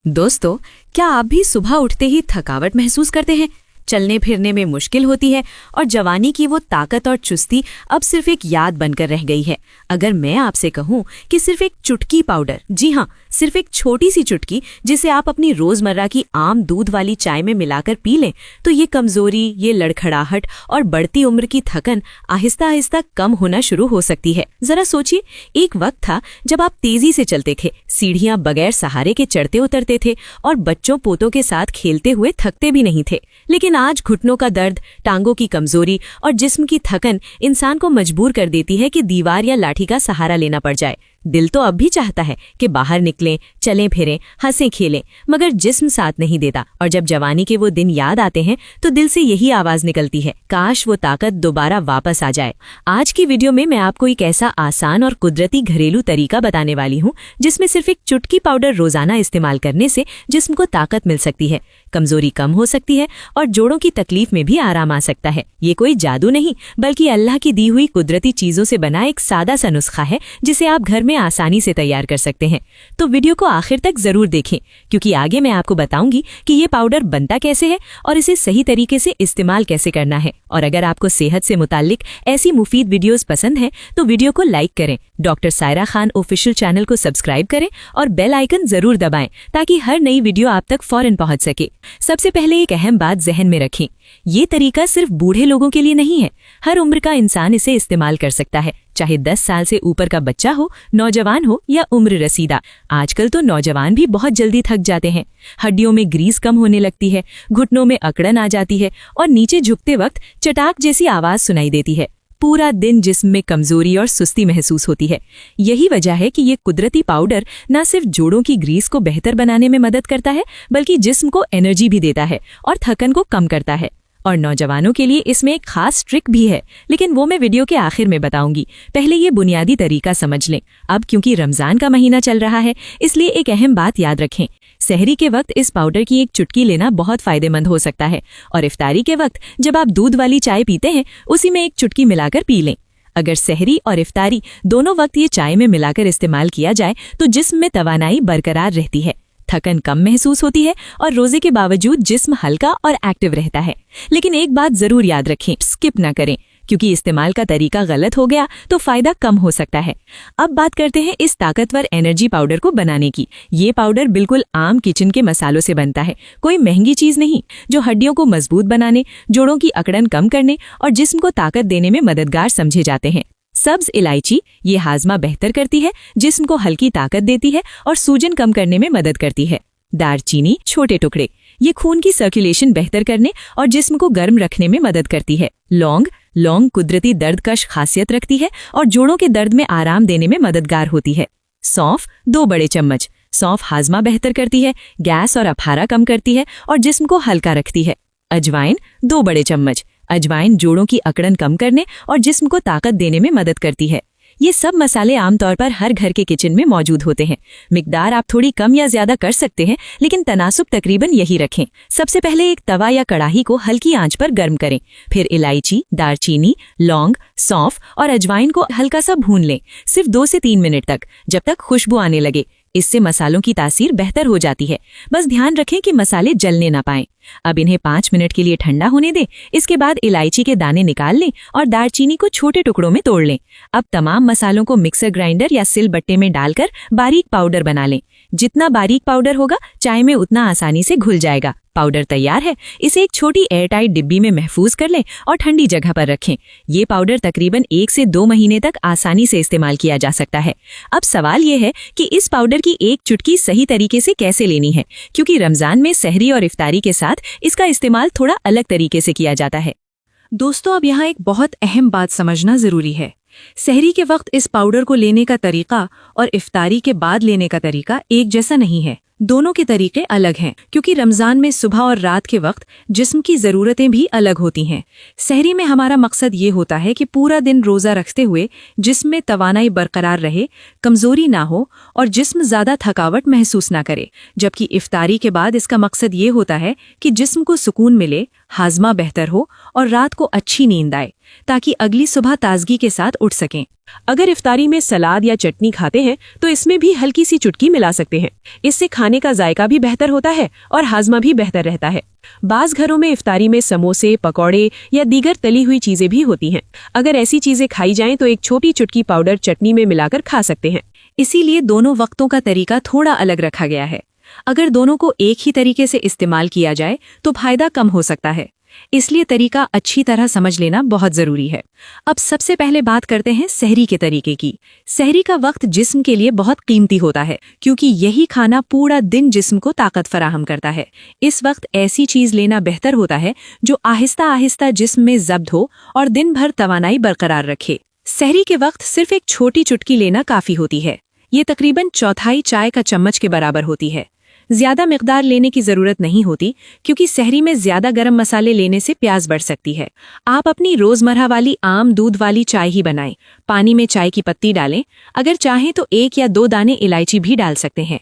दोस्तों, क्या आप भी सुबह उठते ही थकावट महसूस करते हैं? चलने फिरने में मुश्किल होती है और जवानी की वो ताकत और चुस्ती अब सिर्फ एक याद बनकर रह गई है। अगर मैं आपसे कहूं कि सिर्फ एक चुटकी पाउडर, जी हाँ, सिर्फ एक छोटी सी चुटकी जिसे आप अपनी रोजमर्रा की आम दूध वाली चाय में मिलाकर पी लें, तो ये कमजोरी, ये लड़खड़ाहट और बढ़ती उम्र की थकन आहिस्ता आहिस्ता कम होना शुरू हो सकती है। जरा सोचिए, एक वक्त था जब आप तेजी से चलते थे, सीढ़ियां बगैर सहारे के चढ़ते उतरते थे और बच्चों पोतों के साथ खेलते हुए थकते भी नहीं थे। लेकिन आज घुटनों का दर्द, टांगों की कमजोरी और जिस्म की थकन इंसान को मजबूर कर देती है कि दीवार या लाठी का सहारा लेना पड़ जाए। दिल तो अब भी चाहता है कि बाहर निकलें, चलें फिरें, हंसें खेलें, मगर जिस्म साथ नहीं देता। और जब जवानी के वो दिन याद आते हैं तो दिल से यही आवाज निकलती है, काश वो ताकत दोबारा वापस आ जाए। आज की वीडियो में मैं आपको एक ऐसा आसान और कुदरती घरेलू तरीका बताने वाली हूँ जिसमें सिर्फ एक चुटकी पाउडर रोजाना इस्तेमाल करने से जिस्म को ताकत मिल सकती है, कमजोरी कम हो सकती है और जोड़ों की तकलीफ में भी आराम आ सकता है। ये कोई जादू नहीं, बल्कि अल्लाह की दी हुई कुदरती चीजों से बना एक सादा सा नुस्खा है जिसे आप घर में आसानी से तैयार कर सकते हैं। तो वीडियो को आखिर तक जरूर देखें, क्योंकि आगे मैं आपको बताऊंगी कि ये पाउडर बनता कैसे है और इसे सही तरीके से इस्तेमाल कैसे करना है। और अगर आपको सेहत से मुताल्लिक ऐसी मुफीद वीडियोस पसंद हैं तो वीडियो को लाइक करें, doctor Saira Khan official channel को सब्सक्राइब करें और बेल आइकन जरूर दबाएं ताकि हर नई वीडियो आप तक फौरन पहुंच सके। सबसे पहले एक अहम बात जहन में रखें, ये तरीका सिर्फ बूढ़े लोगों के लिए नहीं है। हर उम्र का इंसान इसे इस्तेमाल कर सकता है, चाहे 10 साल से ऊपर का बच्चा हो, नौजवान हो या उम्र रसीदा। आजकल तो नौजवान भी बहुत जल्दी थक जाते हैं, हड्डियों में ग्रीस कम होने लगती है, घुटनों में अकड़न आ जाती है और नीचे झुकते वक्त चटाक जैसी आवाज सुनाई देती है। पूरा दिन जिस्म में कमजोरी और सुस्ती महसूस होती है। यही वजह है कि ये कुदरती पाउडर न सिर्फ जोड़ों की ग्रीस को बेहतर बनाने में मदद करता है, बल्कि जिस्म को एनर्जी भी देता है और थकन को कम करता है। और नौजवानों के लिए इसमें एक खास ट्रिक भी है, लेकिन वो मैं वीडियो के आखिर में बताऊंगी। पहले ये बुनियादी तरीका समझ लें। अब क्योंकि रमजान का महीना चल रहा है, इसलिए एक अहम बात याद रखें, सहरी के वक्त इस पाउडर की एक चुटकी लेना बहुत फायदेमंद हो सकता है और इफ्तारी के वक्त जब आप दूध वाली चाय पीते हैं, उसी में एक चुटकी मिलाकर पी लें। अगर सहरी और इफ्तारी दोनों वक्त ये चाय में मिलाकर इस्तेमाल किया जाए तो जिस्म में तवानाई बरकरार रहती है, थकन कम महसूस होती है और रोजे के बावजूद जिस्म हल्का और एक्टिव रहता है। लेकिन एक बात जरूर याद रखें, स्किप ना करें, क्योंकि इस्तेमाल का तरीका गलत हो गया तो फायदा कम हो सकता है। अब बात करते हैं इस ताकतवर एनर्जी पाउडर को बनाने की। ये पाउडर बिल्कुल आम किचन के मसालों से बनता है, कोई महंगी चीज नहीं, जो हड्डियों को मजबूत बनाने, जोड़ों की अकड़न कम करने और जिस्म को ताकत देने में मददगार समझे जाते हैं। सब्ज इलायची, ये हाजमा बेहतर करती है, जिस्म को हल्की ताकत देती है और सूजन कम करने में मदद करती है। दालचीनी, छोटे टुकड़े, ये खून की सर्कुलेशन बेहतर करने और जिस्म को गर्म रखने में मदद करती है। लौंग कुदरती दर्दकश खासियत रखती है और जोड़ों के दर्द में आराम देने में मददगार होती है। सौंफ, 2 बड़े चम्मच, सौंफ हाजमा बेहतर करती है, गैस और अफारा कम करती है और जिस्म को हल्का रखती है। अजवाइन, 2 बड़े चम्मच, अजवाइन जोड़ों की अकड़न कम करने और जिस्म को ताकत देने में मदद करती है। ये सब मसाले आमतौर पर हर घर के किचन में मौजूद होते हैं। मिकदार आप थोड़ी कम या ज्यादा कर सकते हैं, लेकिन तनासुब तकरीबन यही रखें। सबसे पहले एक तवा या कढ़ाई को हल्की आंच पर गर्म करें, फिर इलायची, दालचीनी, लौंग, सौंफ और अजवाइन को हल्का सा भून लें, सिर्फ 2 से 3 मिनट तक, जब तक खुशबू आने लगे। इससे मसालों की तासीर बेहतर हो जाती है। बस ध्यान रखें कि मसाले जलने ना पाएं। अब इन्हें 5 मिनट के लिए ठंडा होने दें। इसके बाद इलायची के दाने निकाल लें और दालचीनी को छोटे टुकड़ों में तोड़ लें। अब तमाम मसालों को मिक्सर ग्राइंडर या सिल बट्टे में डालकर बारीक पाउडर बना लें। जितना बारीक पाउडर होगा, चाय में उतना आसानी से घुल जाएगा। पाउडर तैयार है। इसे एक छोटी एयरटाइट डिब्बी में महफूज कर लें और ठंडी जगह पर रखें। ये पाउडर तकरीबन 1 से 2 महीने तक आसानी से इस्तेमाल किया जा सकता है। अब सवाल ये है कि इस पाउडर की एक चुटकी सही तरीके से कैसे लेनी है, क्योंकि रमजान में सहरी और इफ्तारी के साथ इसका इस्तेमाल थोड़ा अलग तरीके से किया जाता है। दोस्तों, अब यहाँ एक बहुत अहम बात समझना जरूरी है। सहरी के वक्त इस पाउडर को लेने का तरीका और इफ्तारी के बाद लेने का तरीका एक जैसा नहीं है। दोनों के तरीके अलग हैं, क्योंकि रमजान में सुबह और रात के वक्त जिस्म की ज़रूरतें भी अलग होती हैं। सहरी में हमारा मकसद ये होता है कि पूरा दिन रोज़ा रखते हुए जिस्म में तवानाई बरकरार रहे, कमज़ोरी ना हो और जिस्म ज़्यादा थकावट महसूस ना करे। जबकि इफ्तारी के बाद इसका मकसद ये होता है कि जिस्म को सुकून मिले, हाजमा बेहतर हो और रात को अच्छी नींद आए, ताकि अगली सुबह ताजगी के साथ उठ सकें। अगर इफ्तारी में सलाद या चटनी खाते हैं तो इसमें भी हल्की सी चुटकी मिला सकते हैं। इससे खाने का जायका भी बेहतर होता है और हाजमा भी बेहतर रहता है। बाज घरों में इफ्तारी में समोसे, पकौड़े या दीगर तली हुई चीजें भी होती हैं। अगर ऐसी चीजें खाई जाएं तो एक छोटी चुटकी पाउडर चटनी में मिलाकर खा सकते हैं। इसीलिए दोनों वक्तों का तरीका थोड़ा अलग रखा गया है। अगर दोनों को एक ही तरीके से इस्तेमाल किया जाए तो फायदा कम हो सकता है, इसलिए तरीका अच्छी तरह समझ लेना बहुत जरूरी है। अब सबसे पहले बात करते हैं सहरी के तरीके की। सहरी का वक्त जिस्म के लिए बहुत कीमती होता है, क्योंकि यही खाना पूरा दिन जिस्म को ताकत फराहम करता है। इस वक्त ऐसी चीज लेना बेहतर होता है जो आहिस्ता आहिस्ता जिस्म में जब्त हो और दिन भर तवानाई बरकरार रखे। सहरी के वक्त सिर्फ एक छोटी चुटकी लेना काफी होती है। ये तकरीबन चौथाई चाय का चम्मच के बराबर होती है। ज्यादा मिकदार लेने की जरूरत नहीं होती, क्योंकि सहरी में ज्यादा गरम मसाले लेने से प्यास बढ़ सकती है। आप अपनी रोजमर्रा वाली आम दूध वाली चाय ही बनाएं। पानी में चाय की पत्ती डालें। अगर चाहें तो 1 या 2 दाने इलायची भी डाल सकते हैं।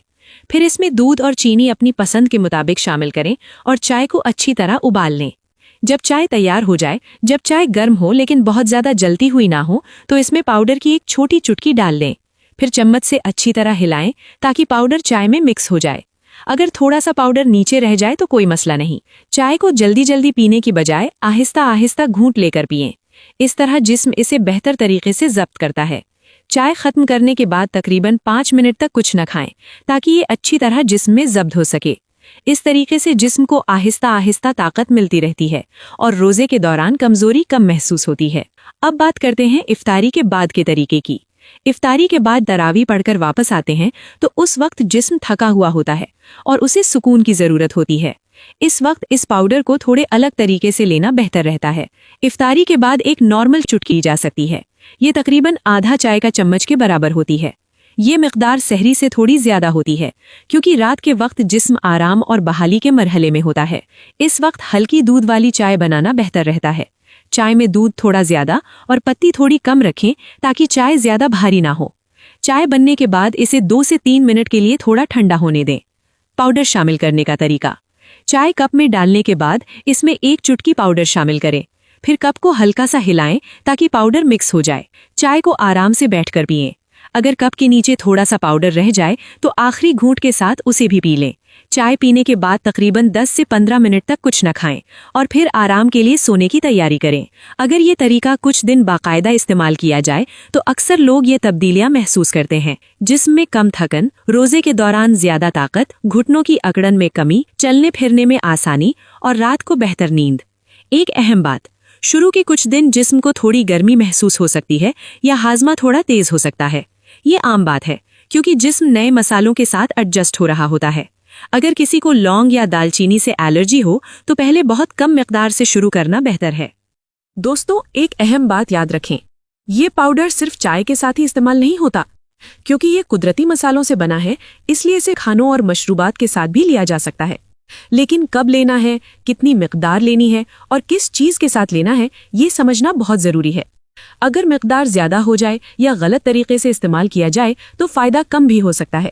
फिर इसमें दूध और चीनी अपनी पसंद के मुताबिक शामिल करें और चाय को अच्छी तरह उबाल लें। जब चाय तैयार हो जाए, जब चाय गर्म हो लेकिन बहुत ज्यादा जलती हुई ना हो, तो इसमें पाउडर की एक छोटी चुटकी डाल लें। फिर चम्मच से अच्छी तरह हिलाएं ताकि पाउडर चाय में मिक्स हो जाए। अगर थोड़ा सा पाउडर नीचे रह जाए तो कोई मसला नहीं। चाय को जल्दी जल्दी पीने की बजाय आहिस्ता आहिस्ता घूंट लेकर पिएं। इस तरह जिस्म इसे बेहतर तरीके से जब्त करता है। चाय खत्म करने के बाद तकरीबन 5 मिनट तक कुछ न खाएं, ताकि ये अच्छी तरह जिस्म में जब्त हो सके। इस तरीके से जिस्म को आहिस्ता आहिस्ता ताकत मिलती रहती है और रोजे के दौरान कमजोरी कम महसूस होती है। अब बात करते हैं इफ्तारी के बाद के तरीके की। इफ्तारी के बाद तरावी पढ़कर वापस आते हैं तो उस वक्त जिस्म थका हुआ होता है और उसे सुकून की जरूरत होती है। इस वक्त इस पाउडर को थोड़े अलग तरीके से लेना बेहतर रहता है। इफ्तारी के बाद एक नॉर्मल चुटकी जा सकती है। ये तकरीबन आधा चाय का चम्मच के बराबर होती है। ये मिकदार सहरी से थोड़ी ज्यादा होती है, क्योंकि रात के वक्त जिस्म आराम और बहाली के मरहले में होता है। इस वक्त हल्की दूध वाली चाय बनाना बेहतर रहता है। चाय में दूध थोड़ा ज्यादा और पत्ती थोड़ी कम रखें, ताकि चाय ज्यादा भारी ना हो। चाय बनने के बाद इसे 2 से 3 मिनट के लिए थोड़ा ठंडा होने दें। पाउडर शामिल करने का तरीका। चाय कप में डालने के बाद इसमें 1 चुटकी पाउडर शामिल करें। फिर कप को हल्का सा हिलाएं ताकि पाउडर मिक्स हो जाए। चाय को आराम से बैठकर पिएं। अगर कप के नीचे थोड़ा सा पाउडर रह जाए तो आखिरी घूंट के साथ उसे भी पी लें। चाय पीने के बाद तकरीबन 10 से 15 मिनट तक कुछ न खाएं और फिर आराम के लिए सोने की तैयारी करें। अगर ये तरीका कुछ दिन बाकायदा इस्तेमाल किया जाए तो अक्सर लोग ये तब्दीलियां महसूस करते हैं। जिस्म में कम थकन, रोजे के दौरान ज्यादा ताकत, घुटनों की अकड़न में कमी, चलने फिरने में आसानी और रात को बेहतर नींद। एक अहम बात, शुरू के कुछ दिन जिस्म को थोड़ी गर्मी महसूस हो सकती है या हाजमा थोड़ा तेज हो सकता है। ये आम बात है, क्योंकि जिस्म नए मसालों के साथ एडजस्ट हो रहा होता है। अगर किसी को लौंग या दालचीनी से एलर्जी हो तो पहले बहुत कम मिकदार से शुरू करना बेहतर है। दोस्तों, एक अहम बात याद रखें, ये पाउडर सिर्फ चाय के साथ ही इस्तेमाल नहीं होता। क्योंकि ये कुदरती मसालों से बना है, इसलिए इसे खानों और मशरूबात के साथ भी लिया जा सकता है। लेकिन कब लेना है, कितनी मिकदार लेनी है और किस चीज के साथ लेना है, ये समझना बहुत जरूरी है। अगर मिकदार ज्यादा हो जाए या गलत तरीके से इस्तेमाल किया जाए तो फायदा कम भी हो सकता है।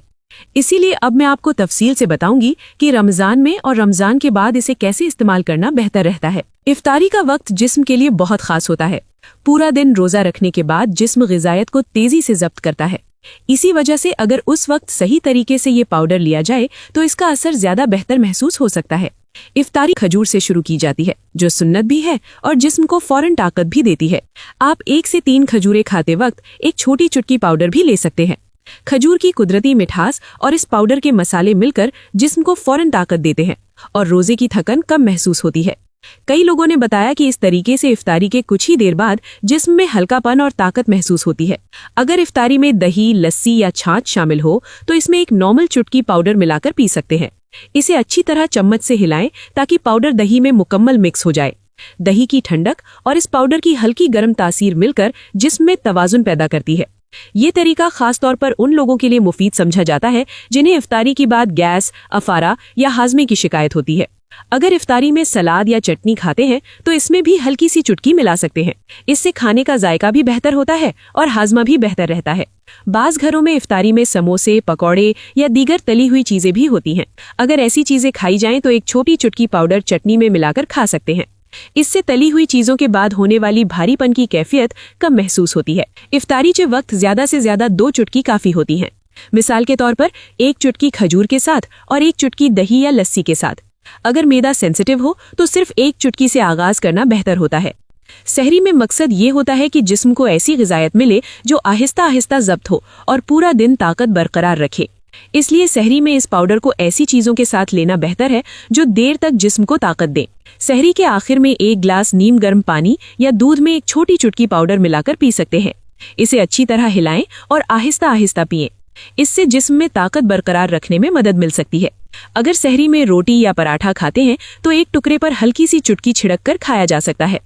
इसीलिए अब मैं आपको तफसील से बताऊंगी कि रमजान में और रमजान के बाद इसे कैसे इस्तेमाल करना बेहतर रहता है। इफ्तारी का वक्त जिस्म के लिए बहुत खास होता है। पूरा दिन रोजा रखने के बाद जिस्म ग़िज़ायत को तेजी से जब्त करता है। इसी वजह से अगर उस वक्त सही तरीके से ये पाउडर लिया जाए तो इसका असर ज्यादा बेहतर महसूस हो सकता है। इफ्तारी खजूर से शुरू की जाती है, जो सुन्नत भी है और जिस्म को फौरन ताकत भी देती है। आप 1 से 3 खजूरें खाते वक्त एक छोटी चुटकी पाउडर भी ले सकते हैं। खजूर की कुदरती मिठास और इस पाउडर के मसाले मिलकर जिस्म को फौरन ताकत देते हैं और रोजे की थकन कम महसूस होती है। कई लोगों ने बताया कि इस तरीके से इफ्तारी के कुछ ही देर बाद जिस्म में हल्कापन और ताकत महसूस होती है। अगर इफ्तारी में दही, लस्सी या छाछ शामिल हो तो इसमें एक नॉर्मल चुटकी पाउडर मिलाकर पी सकते हैं। इसे अच्छी तरह चम्मच से हिलाएं ताकि पाउडर दही में मुकम्मल मिक्स हो जाए। दही की ठंडक और इस पाउडर की हल्की गर्म तासीर मिलकर जिस्म में तवाजुन पैदा करती है। ये तरीका खास तौर पर उन लोगों के लिए मुफीद समझा जाता है जिन्हें इफ्तारी के बाद गैस, अफारा या हाजमे की शिकायत होती है। अगर इफ्तारी में सलाद या चटनी खाते हैं तो इसमें भी हल्की सी चुटकी मिला सकते हैं। इससे खाने का जायका भी बेहतर होता है और हाजमा भी बेहतर रहता है। बाज घरों में इफ्तारी में समोसे, पकौड़े या दीगर तली हुई चीजें भी होती हैं। अगर ऐसी चीजें खाई जाएं तो एक छोटी चुटकी पाउडर चटनी में मिलाकर खा सकते हैं। इससे तली हुई चीजों के बाद होने वाली भारीपन की कैफियत कम महसूस होती है। इफ्तारी के वक्त ज्यादा से ज्यादा 2 चुटकी काफी होती हैं। मिसाल के तौर पर 1 चुटकी खजूर के साथ और 1 चुटकी दही या लस्सी के साथ। अगर मैदा सेंसिटिव हो तो सिर्फ 1 चुटकी से आगाज करना बेहतर होता है। सहरी में मकसद ये होता है कि जिस्म को ऐसी ग़िज़ायत मिले जो आहिस्ता आहिस्ता ज़ब्त हो और पूरा दिन ताकत बरकरार रखे। इसलिए सहरी में इस पाउडर को ऐसी चीज़ों के साथ लेना बेहतर है जो देर तक जिस्म को ताकत दें। सहरी के आखिर में 1 गिलास नीम गर्म पानी या दूध में 1 छोटी चुटकी पाउडर मिलाकर पी सकते हैं। इसे अच्छी तरह हिलाएं और आहिस्ता आहिस्ता पिएं। इससे जिस्म में ताकत बरकरार रखने में मदद मिल सकती है। अगर सहरी में रोटी या पराठा खाते हैं तो 1 टुकड़े पर हल्की सी चुटकी छिड़क कर खाया जा सकता है।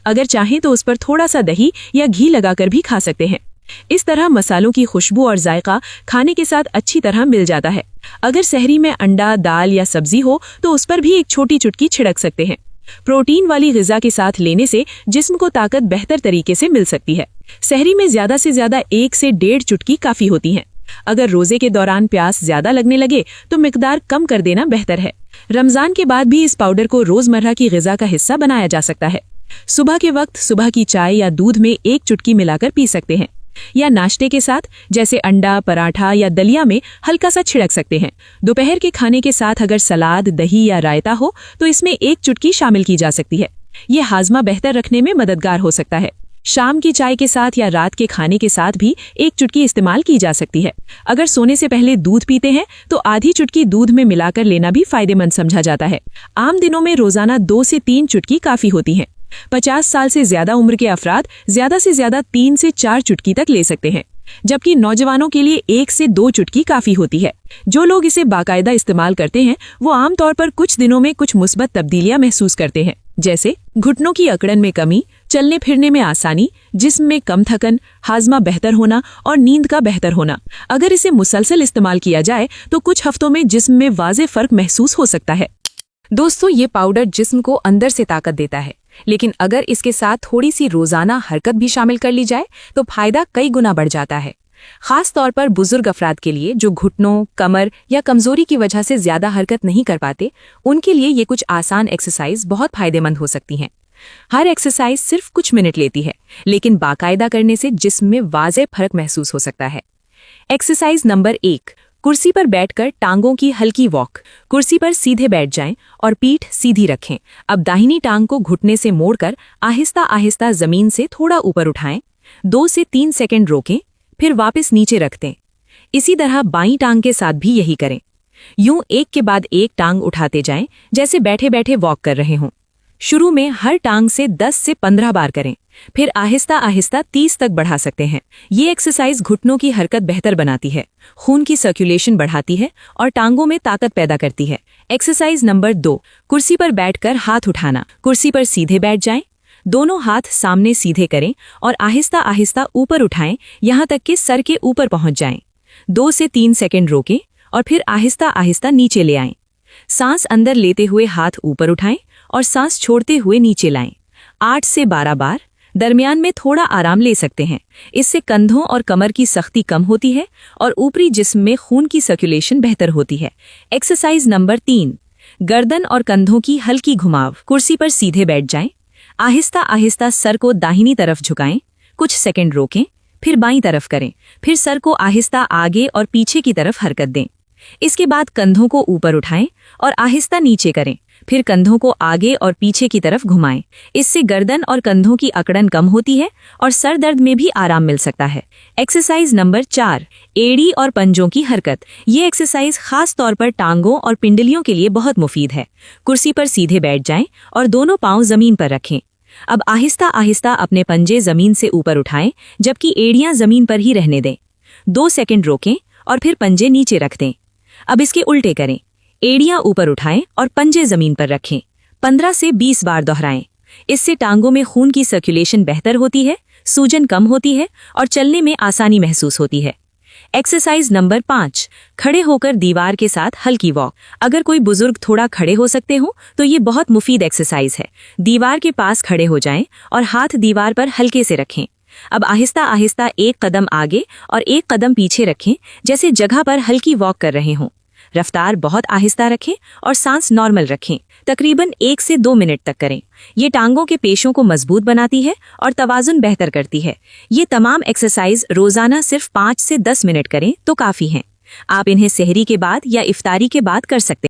अगर चाहें तो उस पर थोड़ा सा दही या घी लगाकर भी खा सकते हैं। इस तरह मसालों की खुशबू और जायका खाने के साथ अच्छी तरह मिल जाता है। अगर सहरी में अंडा, दाल या सब्जी हो तो उस पर भी 1 छोटी चुटकी छिड़क सकते हैं। प्रोटीन वाली ग़िज़ा के साथ लेने से जिस्म को ताकत बेहतर तरीके से मिल सकती है। सहरी में ज्यादा से ज्यादा 1 से 1.5 चुटकी काफी होती हैं। अगर रोजे के दौरान प्यास ज्यादा लगने लगे तो मिकदार कम कर देना बेहतर है। रमजान के बाद भी इस पाउडर को रोजमर्रा की ग़िज़ा का हिस्सा बनाया जा सकता है। सुबह के वक्त सुबह की चाय या दूध में 1 चुटकी मिलाकर पी सकते हैं, या नाश्ते के साथ जैसे अंडा, पराठा या दलिया में हल्का सा छिड़क सकते हैं। दोपहर के खाने के साथ अगर सलाद, दही या रायता हो तो इसमें 1 चुटकी शामिल की जा सकती है। ये हाजमा बेहतर रखने में मददगार हो सकता है। शाम की चाय के साथ या रात के खाने के साथ भी 1 चुटकी इस्तेमाल की जा सकती है। अगर सोने से पहले दूध पीते हैं तो आधी चुटकी दूध में मिलाकर लेना भी फायदेमंद समझा जाता है। आम दिनों में रोजाना 2 से 3 चुटकी काफी होती हैं। 50 साल से ज्यादा उम्र के अफराद ज्यादा से ज्यादा 3 से 4 चुटकी तक ले सकते हैं, जबकि नौजवानों के लिए 1 से 2 चुटकी काफी होती है। जो लोग इसे बाकायदा इस्तेमाल करते हैं वो आमतौर पर कुछ दिनों में कुछ मुस्बत तब्दीलियां महसूस करते हैं, जैसे घुटनों की अकड़न में कमी, चलने फिरने में आसानी, जिस्म में कम थकन, हाजमा बेहतर होना और नींद का बेहतर होना। अगर इसे मुसलसल इस्तेमाल किया जाए तो कुछ हफ्तों में जिस्म में वाज़े फर्क महसूस हो सकता है। दोस्तों, ये पाउडर जिस्म को अंदर से ताकत देता है, लेकिन अगर इसके साथ थोड़ी सी रोजाना हरकत भी शामिल कर ली जाए तो फायदा कई गुना बढ़ जाता है। खास तौर पर बुजुर्ग अफराद के लिए जो घुटनों, कमर या कमजोरी की वजह से ज्यादा हरकत नहीं कर पाते, उनके लिए ये कुछ आसान एक्सरसाइज बहुत फायदेमंद हो सकती हैं। हर एक्सरसाइज सिर्फ कुछ मिनट लेती है, लेकिन बाकायदा करने से जिस्म में वाज़े फर्क महसूस हो सकता है। एक्सरसाइज नंबर 1, कुर्सी पर बैठकर टांगों की हल्की वॉक। कुर्सी पर सीधे बैठ जाएं और पीठ सीधी रखें। अब दाहिनी टांग को घुटने से मोड़कर आहिस्ता आहिस्ता जमीन से थोड़ा ऊपर उठाएं। 2 से 3 सेकंड रोकें, फिर वापस नीचे रख दें। इसी तरह बाईं टांग के साथ भी यही करें। यूं एक के बाद एक टांग उठाते जाएं, जैसे बैठे बैठे वॉक कर रहे हों। शुरू में हर टांग से 10 से 15 बार करें, फिर आहिस्ता आहिस्ता 30 तक बढ़ा सकते हैं। ये एक्सरसाइज घुटनों की हरकत बेहतर बनाती है, खून की सर्कुलेशन बढ़ाती है और टांगों में ताकत पैदा करती है। एक्सरसाइज नंबर 2, कुर्सी पर बैठकर हाथ उठाना। कुर्सी पर सीधे बैठ जाएं, दोनों हाथ सामने सीधे करें और आहिस्ता आहिस्ता ऊपर उठाएं, यहां तक कि सर के ऊपर पहुंच जाएं। 2 से 3 सेकंड रोकें और फिर आहिस्ता आहिस्ता नीचे ले आएं। सांस अंदर लेते हुए हाथ ऊपर उठाएं और सांस छोड़ते हुए नीचे लाएं। 8 से 12 बार। दरमियान में थोड़ा आराम ले सकते हैं। इससे कंधों और कमर की सख्ती कम होती है और ऊपरी जिस्म में खून की सर्कुलेशन बेहतर होती है। एक्सरसाइज नंबर 3, गर्दन और कंधों की हल्की घुमाव। कुर्सी पर सीधे बैठ जाएं, आहिस्ता आहिस्ता सर को दाहिनी तरफ झुकाएं, कुछ सेकंड रोकें, फिर बाईं तरफ करें, फिर सर को आहिस्ता आगे और पीछे की तरफ हरकत दें। इसके बाद कंधों को ऊपर उठाएं और आहिस्ता नीचे करें, फिर कंधों को आगे और पीछे की तरफ घुमाएं। इससे गर्दन और कंधों की अकड़न कम होती है और सर दर्द में भी आराम मिल सकता है। एक्सरसाइज नंबर 4, एड़ी और पंजों की हरकत। ये एक्सरसाइज खास तौर पर टांगों और पिंडलियों के लिए बहुत मुफीद है। कुर्सी पर सीधे बैठ जाएं और दोनों पांव जमीन पर रखें। अब आहिस्ता आहिस्ता अपने पंजे जमीन से ऊपर उठाएं, जबकि एड़ियां जमीन पर ही रहने दें। 2 सेकंड रोकें और फिर पंजे नीचे रख दें। अब इसके उल्टे करें, एड़ियां ऊपर उठाएं और पंजे जमीन पर रखें। 15 से 20 बार दोहराएं। इससे टांगों में खून की सर्कुलेशन बेहतर होती है, सूजन कम होती है और चलने में आसानी महसूस होती है। एक्सरसाइज नंबर 5, खड़े होकर दीवार के साथ हल्की वॉक। अगर कोई बुजुर्ग थोड़ा खड़े हो सकते हो तो ये बहुत मुफीद एक्सरसाइज है। दीवार के पास खड़े हो जाएं और हाथ दीवार पर हल्के से रखें। अब आहिस्ता आहिस्ता 1 कदम आगे और 1 कदम पीछे रखें, जैसे जगह पर हल्की वॉक कर रहे हों। रफ्तार बहुत आहिस्ता रखें और सांस नॉर्मल रखें। तकरीबन 1 से 2 मिनट तक करें। ये टांगों के पेशियों को मजबूत बनाती है और तवाजुन बेहतर करती है। ये तमाम एक्सरसाइज रोजाना सिर्फ 5 से 10 मिनट करें तो काफी हैं। आप इन्हें सहरी के बाद या इफ्तारी के बाद कर सकते हैं।